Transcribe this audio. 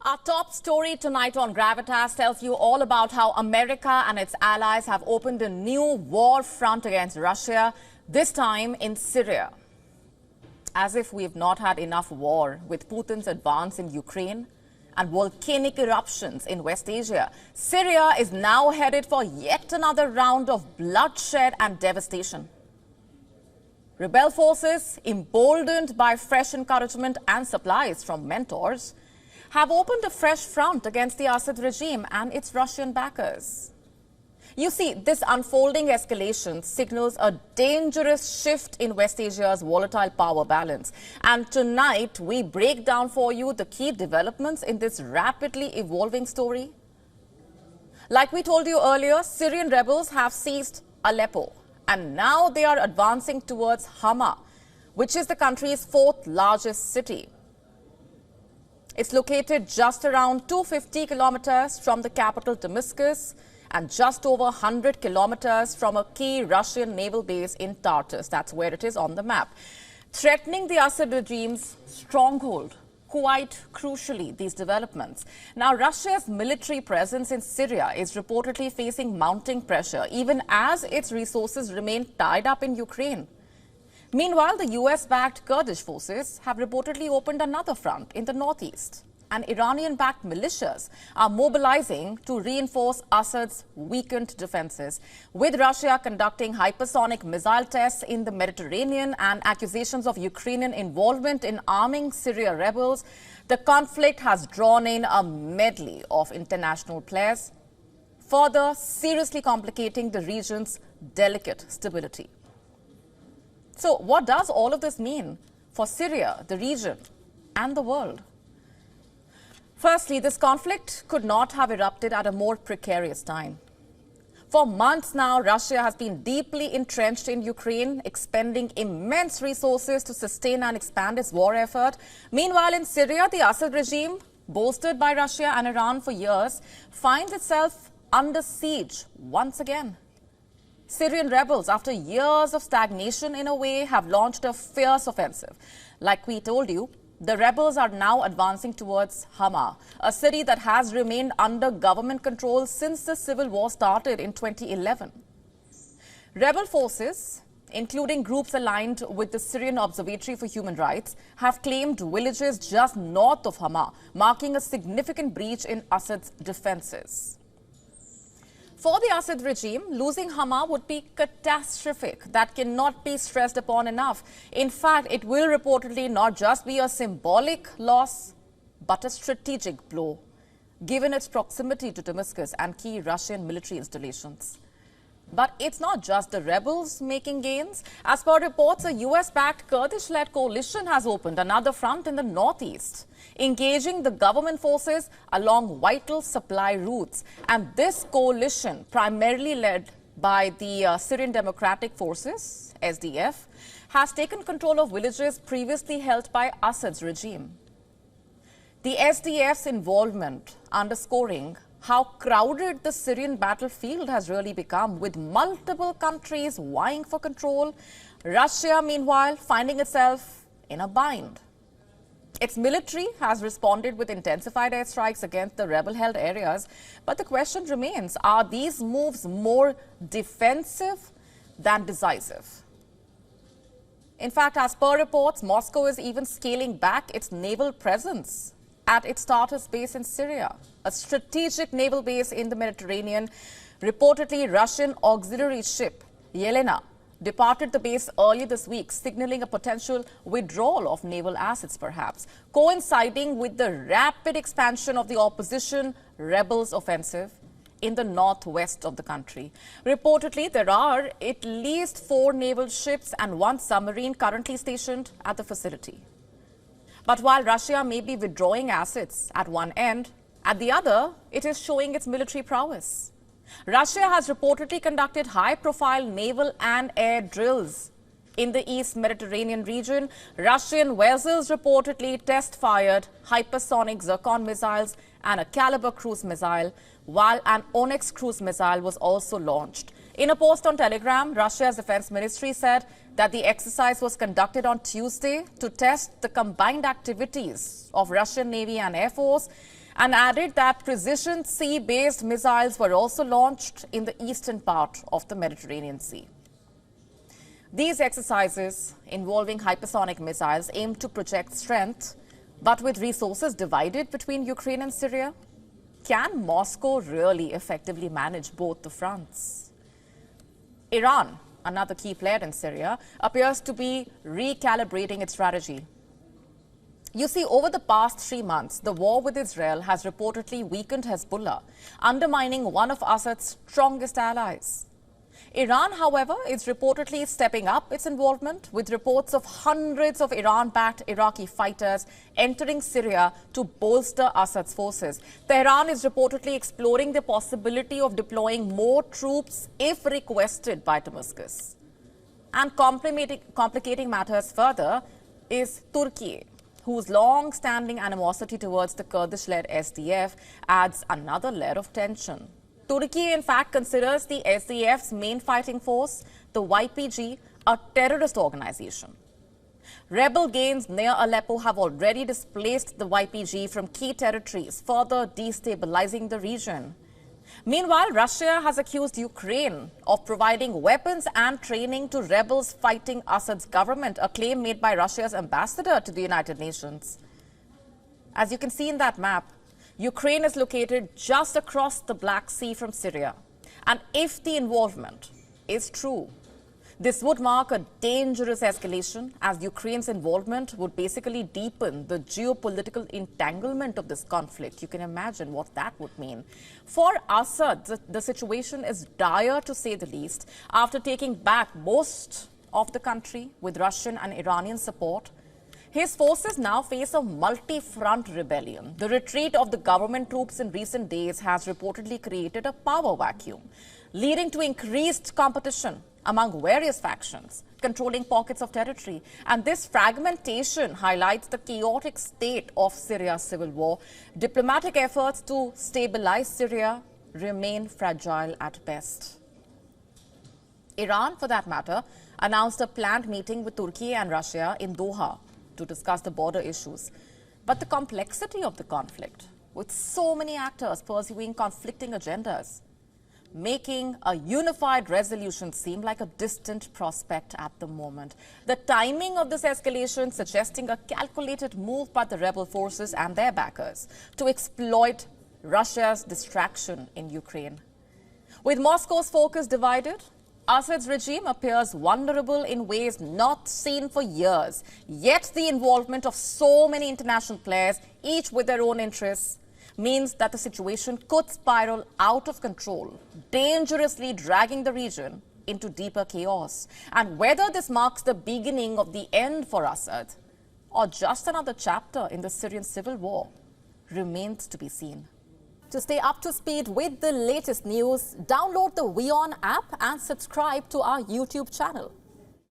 Our top story tonight on Gravitas tells you all about how America and its allies have opened a new war front against Russia, this time in Syria. As if we've not had enough war with Putin's advance in Ukraine and volcanic eruptions in West Asia, Syria is now headed for yet another round of bloodshed and devastation. Rebel forces, emboldened by fresh encouragement and supplies from mentors, have opened a fresh front against the Assad regime and its Russian backers. You see, this unfolding escalation signals a dangerous shift in West Asia's volatile power balance. And tonight, we break down for you the key developments in this rapidly evolving story. Like we told you earlier, Syrian rebels have seized Aleppo, and now they are advancing towards Hama, which is the country's fourth largest city. It's located just around 250 kilometers from the capital Damascus and just over 100 kilometers from a key Russian naval base in Tartus. That's where it is on the map. Threatening the Assad regime's stronghold, quite crucially, these developments. Now, Russia's military presence in Syria is reportedly facing mounting pressure, even as its resources remain tied up in Ukraine. Meanwhile, the US-backed Kurdish forces have reportedly opened another front in the northeast, and Iranian-backed militias are mobilizing to reinforce Assad's weakened defenses, with Russia conducting hypersonic missile tests in the Mediterranean and accusations of Ukrainian involvement in arming Syria rebels. The conflict has drawn in a medley of international players, further seriously complicating the region's delicate stability. So what does all of this mean for Syria, the region, and the world? Firstly, this conflict could not have erupted at a more precarious time. For months now, Russia has been deeply entrenched in Ukraine, expending immense resources to sustain and expand its war effort. Meanwhile, in Syria, the Assad regime, bolstered by Russia and Iran for years, finds itself under siege once again. Syrian rebels, after years of stagnation in a way, have launched a fierce offensive. Like we told you, the rebels are now advancing towards Hama, a city that has remained under government control since the civil war started in 2011. Rebel forces, including groups aligned with the Syrian Observatory for Human Rights, have claimed villages just north of Hama, marking a significant breach in Assad's defenses. For the Assad regime, losing Hama would be catastrophic. That cannot be stressed upon enough. In fact, it will reportedly not just be a symbolic loss, but a strategic blow, given its proximity to Damascus and key Russian military installations. But it's not just the rebels making gains. As per reports, a US-backed Kurdish-led coalition has opened another front in the northeast, engaging the government forces along vital supply routes. And this coalition, primarily led by the Syrian Democratic Forces, SDF, has taken control of villages previously held by Assad's regime. The SDF's involvement underscoring how crowded the Syrian battlefield has really become, with multiple countries vying for control. Russia, meanwhile, finding itself in a bind. Its military has responded with intensified airstrikes against the rebel-held areas. But the question remains, are these moves more defensive than decisive? In fact, as per reports, Moscow is even scaling back its naval presence at its Tartus base in Syria, a strategic naval base in the Mediterranean. Reportedly, Russian auxiliary ship Yelena departed the base earlier this week, signaling a potential withdrawal of naval assets, perhaps, coinciding with the rapid expansion of the opposition rebels' offensive in the northwest of the country. Reportedly, there are at least 4 naval ships and 1 submarine currently stationed at the facility. But while Russia may be withdrawing assets at one end, at the other, it is showing its military prowess. Russia has reportedly conducted high-profile naval and air drills in the East Mediterranean region. Russian vessels reportedly test-fired hypersonic Zircon missiles and a Caliber cruise missile, while an Onyx cruise missile was also launched. In a post on Telegram, Russia's defense ministry said that the exercise was conducted on Tuesday to test the combined activities of Russian Navy and Air Force, and added that precision sea-based missiles were also launched in the eastern part of the Mediterranean Sea. These exercises involving hypersonic missiles aim to project strength, but with resources divided between Ukraine and Syria, can Moscow really effectively manage both the fronts? Iran, another key player in Syria, appears to be recalibrating its strategy. You see, over the past 3 months, the war with Israel has reportedly weakened Hezbollah, undermining one of Assad's strongest allies. Iran, however, is reportedly stepping up its involvement, with reports of hundreds of Iran-backed Iraqi fighters entering Syria to bolster Assad's forces. Tehran is reportedly exploring the possibility of deploying more troops if requested by Damascus. And complicating matters further is Turkey, whose long-standing animosity towards the Kurdish-led SDF adds another layer of tension. Turkey, in fact, considers the SDF's main fighting force, the YPG, a terrorist organization. Rebel gains near Aleppo have already displaced the YPG from key territories, further destabilizing the region. Meanwhile, Russia has accused Ukraine of providing weapons and training to rebels fighting Assad's government, a claim made by Russia's ambassador to the United Nations. As you can see in that map, Ukraine is located just across the Black Sea from Syria. And if the involvement is true, this would mark a dangerous escalation, as Ukraine's involvement would basically deepen the geopolitical entanglement of this conflict. You can imagine what that would mean. For Assad, the situation is dire, to say the least. After taking back most of the country with Russian and Iranian support, his forces now face a multi-front rebellion. The retreat of the government troops in recent days has reportedly created a power vacuum, leading to increased competition among various factions controlling pockets of territory. And this fragmentation highlights the chaotic state of Syria's civil war. Diplomatic efforts to stabilize Syria remain fragile at best. Iran, for that matter, announced a planned meeting with Turkey and Russia in Doha to discuss the border issues. But the complexity of the conflict, with so many actors pursuing conflicting agendas, making a unified resolution seem like a distant prospect at the moment. The timing of this escalation suggesting a calculated move by the rebel forces and their backers to exploit Russia's distraction in Ukraine. With Moscow's focus divided, Assad's regime appears vulnerable in ways not seen for years. Yet the involvement of so many international players, each with their own interests, means that the situation could spiral out of control, dangerously dragging the region into deeper chaos. And whether this marks the beginning of the end for Assad or just another chapter in the Syrian civil war remains to be seen. To stay up to speed with the latest news, download the WION app and subscribe to our YouTube channel.